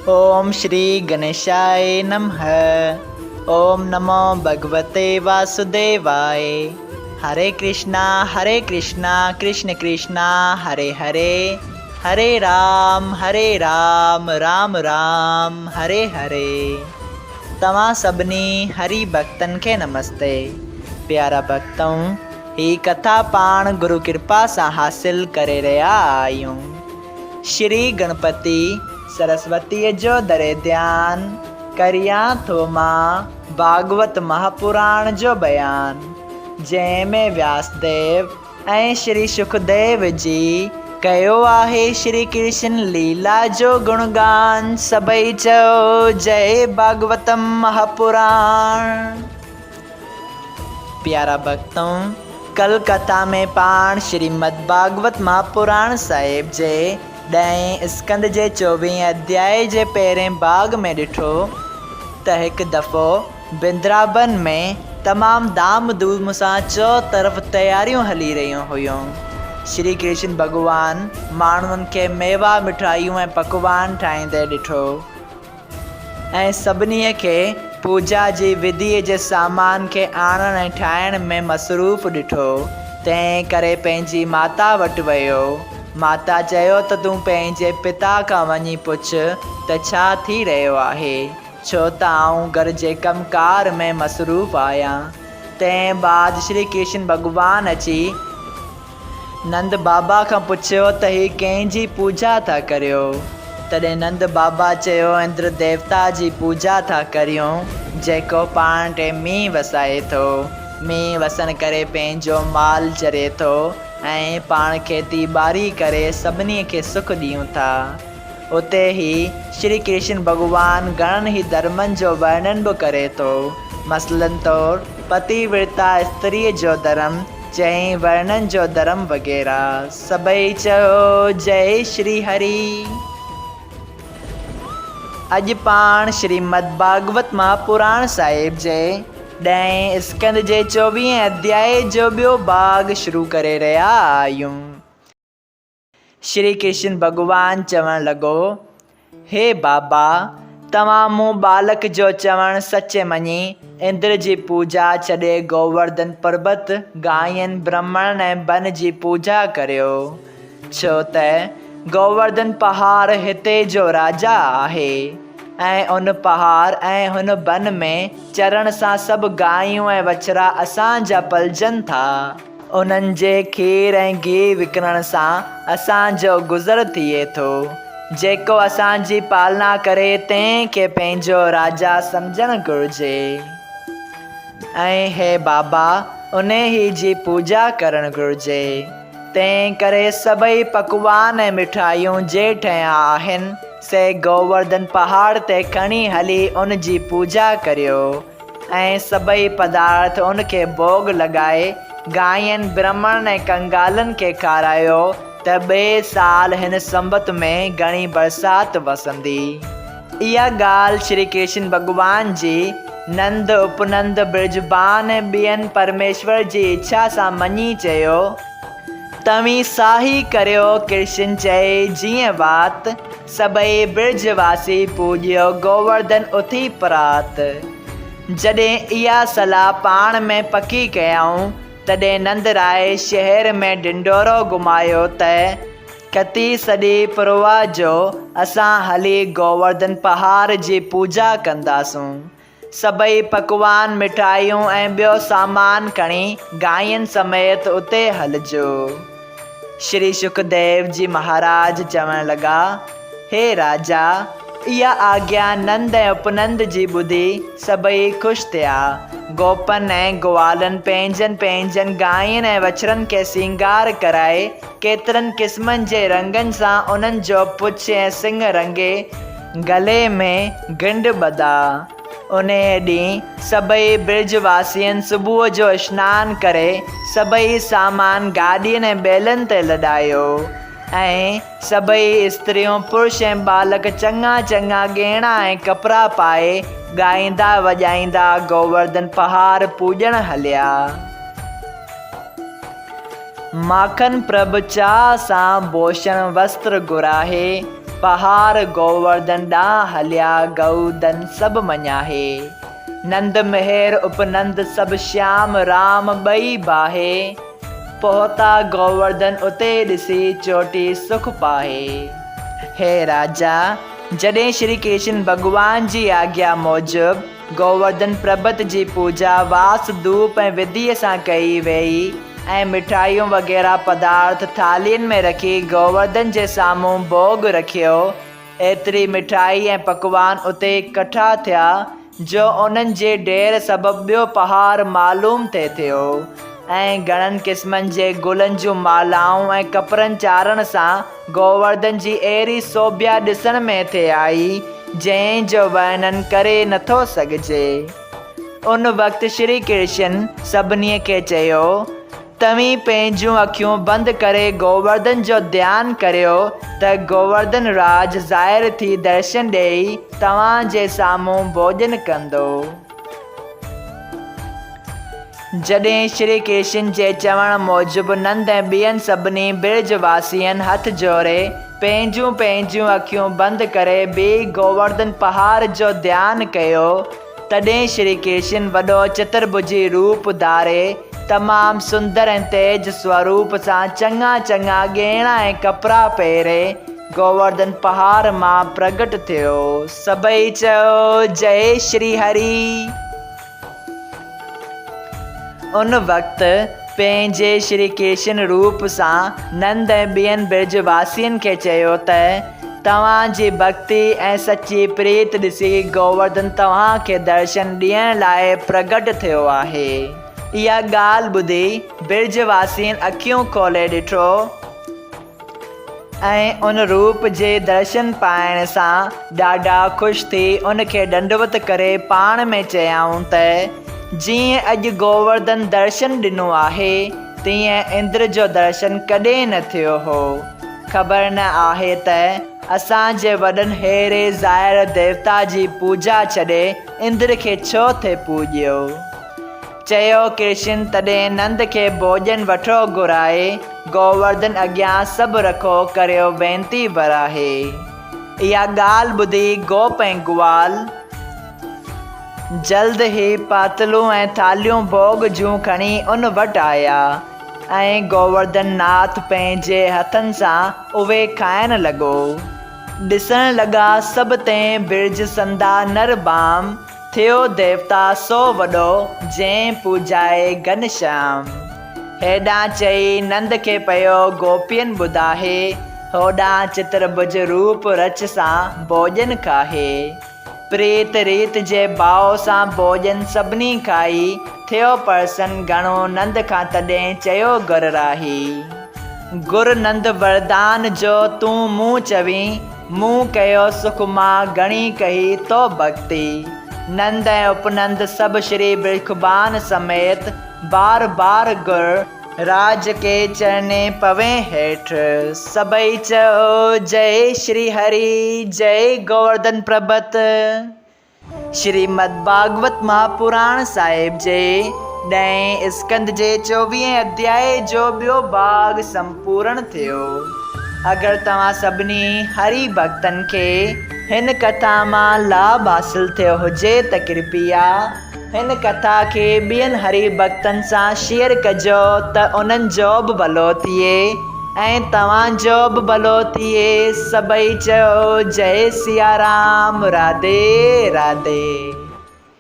ओम श्री गणेशाय नमः। ओम नमो भगवते वासुदेवाय। हरे कृष्णा कृष्ण कृष्णा हरे हरे, हरे राम राम राम हरे हरे। तव्हां सभिनी हरि भक्तन के नमस्ते। प्यारा भक्तों, ही कथा पाण गुरु कृपा सां हासिल करे रहिया आहियूं। श्री गणपति सरस्वती जो दरे ध्यान करिया थो मां भागवत महापुराण जो बयान, जंहिंमें व्यासदेव ऐं श्री सुखदेव जी कयो आहे श्री कृष्ण लीला जो गुणगान। सभई चओ जय भागवतम महापुराण। प्यारा भक्तों, कल कथा में पाण श्रीमद भागवत महापुराण साहिब जे 10 स्कंद जे 24 अध्याय जे पहिरें भाग में ॾिठो त हिकु दफ़ो वृंदावन में तमामु धाम धूम सां चौ तरफ़ तयारियूं हली रहियूं हुयूं। श्री कृष्ण भॻवान माण्हुनि खे मेवा मिठाइयूं ऐं पकवान ठाहींदे ॾिठो ऐं सभिनी खे पूजा जी विधीअ जे सामान खे आणण ऐं ठाहिण में मसरूफ़ ॾिठो। तंहिं करे पंहिंजी माता वटि वियो। माता चयो त तूं पंहिंजे पिता खां वञी पुछ त छा थी रहियो आहे, छो त आउं घर जे कमकार में मसरूफ़ आहियां। तंहिं बाद श्री कृष्ण भॻवान अची नंद बाबा खां पुछियो त ही कंहिंजी पूजा था करियो। तॾहिं नंद बाबा चयो, इंद्र देवता जी पूजा था करियूं, जेको पाण टे मींहुं वसाए थो। मींहुं वसण करे पंहिंजो माल चरे थो ऐं पाण खेती ॿारी करे सभिनी खे सुख ॾियूं था। उते ही श्री कृष्ण भॻवान घणनि ई धर्मनि जो वर्णन बि करे थो। मसलन तौर पतिव्रता स्त्रीअ जो धर्म, चई वर्णन जो धर्म वग़ैरह। सभई चयो जय श्री हरि। अॼु पाण श्रीमद भागवत महापुराण साहिब जे 10 स्कंद जे 24 अध्याय जो ॿियो भाग शुरू करे रहिया आहियूं। श्री कृष्ण भॻवान चवण लॻो, हे बाबा, तव्हां मूं बालक जो चवणु सच मञी इंद्र जी पूजा छॾे गोवर्धन पर्वत, गायन, ब्रह्मण ऐं बन जी पूजा करियो, छो त गोवर्धन पहाड़ हिते जो राजा आहे ऐं उन पहाड़ ऐं हुन बन में चरण सां सभु गायूं ऐं वछड़ा असांजा पलजनि था। उन्हनि जे खीर ऐं गिह विकिणण सां असांजो गुज़र थिए थो। जेको असांजी पालना करे तंहिंखे पंहिंजो राजा सम्झणु घुरिजे ऐं हे बाबा, उन ई जी पूजा करणु घुरिजे। तंहिं करे सभई पकवान ऐं मिठाइयूं जे ठहिया आहिनि से गोवर्धन पहाड़ ते खणी हली उन जी पूजा करियो ऐं सभई पदार्थ उनखे भोग लॻाए गायन, ब्रह्मण ऐं कंगालनि खे खारायो त ॿिए साल हिन संबत में घणी बरसाति वसंदी। इहा ॻाल्हि श्री कृष्ण भॻवान जी नंद, उपनंद, ब्रजबान ऐं ॿियनि परमेश्वर जी इच्छा सां मञी चयो, तव्हीं साही करियो। कृष्ण चए, जीअं वात सभई ब्रजवासी पूॼियो गोवर्धन उथी परात। जॾहिं इहा सलाह पाण में पकी कयऊं, तॾहिं नंदराय शहर में ढिंढोरो घुमायो त कती सॼी पुरवा जो असां हली गोवर्धन पहाड़ जी पूजा कंदासूं। सभई पकवान, मिठाइयूं ऐं ॿियो सामान खणी गायन समेत उते हलिजो। श्री सुखदेव जी महाराज चवण लॻा, हे राजा, इहा आज्ञा नंद ऐं उपनंद जी ॿुधी सभई ख़ुशि थिया। गोपन ऐं ग्वालनि पंहिंजनि गायन ऐं वछड़नि खे सिंगार कराए केतिरनि क़िस्मनि जे रंगनि सां उन्हनि जो पुछ ऐं सिंग रंगे गले में गिंड ॿधा। उन ॾींहुं सभई ब्रजवासियुनि सुबुह जो सनानु करे सभई सामान गाॾियुनि ऐं ॿेलनि ते लॾायो ऐं सभई स्त्रियूं, पुरुष ऐं बालक चङा गहना ऐं कपिड़ा पाए ॻाईंदा वॼाईंदा गोवर्धन पहाड़ पूॼण हलिया। माखन प्रभ चाह सां भूषण वस्त्र घुराहे पहाड़ गोवर्धन ॾांहुं हलिया गौधन सभु मञाहे। नंद मेहर उपनंद सभु श्याम राम ॿई बाहे। पहुता गोवर्धन उते ॾिसी चोटी सुख पाहे। हे राजा, जॾहिं श्री कृष्ण भॻवान जी आज्ञा मूजिबि गोवर्धन पर्बत जी पूजा वास धूप ऐं विधीअ सां कई वई ऐं मिठाइयूं वग़ैरह पदार्थ थालियुनि में रखी गोवर्धन जे साम्हूं भोग रखियो, एतिरी मिठाई ऐं पकवान उते इकट्ठा थिया जो उन्हनि जे ढेर सबबु ॿियो पहाड़ मालूम थिए थियो ऐं घणनि क़िस्मनि जे गुलनि जूं मालाऊं ऐं कपिड़नि चाढ़ण सां गोवर्धन जी अहिड़ी शोभा ॾिसण में थे आई जंहिंजो वर्णन करे नथो सघिजे। उन वक़्तु श्री कृष्ण सभिनी खे चयो, तव्हीं पंहिंजूं अखियूं बंदि करे गोवर्धन जो ध्यानु करियो त गोवर्धन राज ज़ाहिर थी दर्शन ॾेई तव्हां जे साम्हूं भोॼन कंदो। जॾहिं श्री कृष्ण जे चवण मूजिबि नंद ऐं ॿियनि सभिनी ब्रजवासियनि हथ जोड़े पंहिंजूं पंहिंजूं अखियूं बंदि करे बि गोवर्धन पहाड़ जो ध्यानु कयो, तॾहिं श्री कृष्ण वॾो चतुर्भुजी रूप धारे तमामु सुंदर ऐं तेज स्वरूप सां चङा चङा गहना ऐं कपिड़ा पहिरे गोवर्धन पहाड़ मां प्रगट थियो। सभई चयो, जय श्री हरि। उन वक़्तु पंहिंजे श्री कृष्ण रूप सां नंद ऐं ॿियनि ब्रजवासियुनि खे चयो त तव्हांजी भक्ति ऐं सची प्रीत ॾिसी गोवर्धन तव्हां खे दर्शन ॾियण लाइ प्रगट थियो आहे। इहा ॻाल्हि ॿुधी ब्रजवासियुनि अखियूं खोले ॾिठो ऐं उन रूप जे दर्शन पाइण सां ॾाढा ख़ुशि थी उन खे दंडवत करे पाण में चयाऊं त जीअं अॼु गोवर्धन दर्शन ॾिनो आहे तीअं इंद्र जो दर्शन कॾहिं न थियो हो। ख़बर न आहे त असांजे वॾनि हेरे ज़ाहिर देवता जी पूजा छॾे इंद्र खे छो थे पूॼियो। चयो कृष्ण तॾहिं नंद खे भोॼन वठो घुराए गोवर्धन अॻियां सभु रखो करियो वेनती वराहे। इहा ॻाल्हि ॿुधी गोप ऐं ग्वाल जल्द ई पातलूं ऐं थालियूं भोग जूं खणी उन वटि आया ऐं गोवर्धन नाथ पंहिंजे हथनि सां उहे खाइण लॻो। ॾिसण लॻा सभु तंहिं बिरज संदा नर बाम थियो देवता सो वॾो जंहिं पूजाए घनश्याम। हेॾां चई नंद खे पियो गोपियुनि ॿुधाए होॾां चित्रभुज रूप रच सां भोॼन खाहे। प्रीत रीत जे भाव सां भोॼन सभिनी खाई थियो प्रसन्न घणो नंद खां तॾहिं चयो गुर राही। गुर नंद वरदान जो तूं मूं चवीं मूं कयो सुख मां घणी कही तो भक्ति। नंद ऐं उपनंद सभु श्री बिरखुबान समेत बार बार गुर राज के चरणे पवे हेठि। सभई चयो, जय श्री हरि, जय गोवर्धन पर्बत। श्रीमद भागवत महापुराण साहिब जे 10 स्कंद जे 24 अध्याय जो ॿियो भाग संपूर्ण थियो। अगरि तव्हां सभिनी हरि भक्तनि खे हिन कथा मां लाभ हासिल थियो हुजे त कृपया हिन कथा खे ॿियनि हरि भक्तनि सां शेयर कजो त उन्हनि जो बि भलो थिए ऐं तव्हांजो बि भलो थिए। सभई चयो, जय सिया राम, राधे राधे।